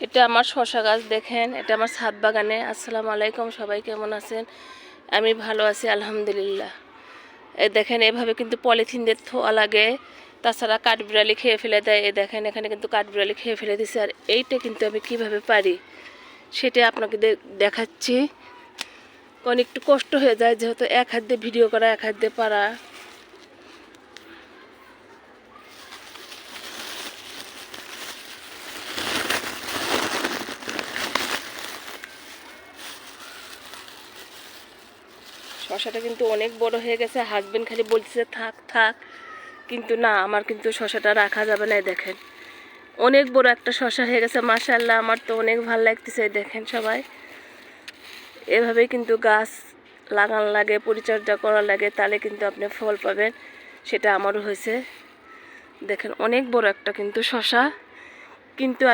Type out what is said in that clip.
এটা আমার শসা গাছ দেখেন, এটা আমার ছাদ বাগানে। আসসালামু আলাইকুম, সবাই কেমন আছেন? আমি ভালো আছি আলহামদুলিল্লাহ। এই দেখেন, এভাবে কিন্তু পলিথিন দিয়ে থোয়া লাগে, তাছাড়া কাঠবিড়ালি খেয়ে ফেলে দেয়। এই দেখেন, এখানে কিন্তু কাঠবিড়ালি খেয়ে ফেলে দিছে। আর এইটা কিন্তু আমি কিভাবে পারি সেটা আপনাকে দেখাচ্ছি। কারণ একটু কষ্ট হয়ে যায়, যেহেতু এক হাত দিয়ে ভিডিও করা, এক হাত দিয়ে পারা। শশাটা কিন্তু অনেক বড় হয়ে গেছে। হাজবেন্ড খালি বলতেছে থাক থাক, কিন্তু না, আমার কিন্তু শশাটা রাখা যাবে না। দেখেন, অনেক বড় একটা শশা হয়ে গেছে। মাশাআল্লাহ, আমার তো অনেক ভালো লাগতেছে। দেখেন সবাই, এভাবেই কিন্তু গাছ লাগান লাগে, পরিচর্যা করা লাগে, তাহলে কিন্তু আপনি ফল পাবেন। সেটা আমারও হয়েছে। দেখেন, অনেক বড় একটা কিন্তু শশা, কিন্তু আমি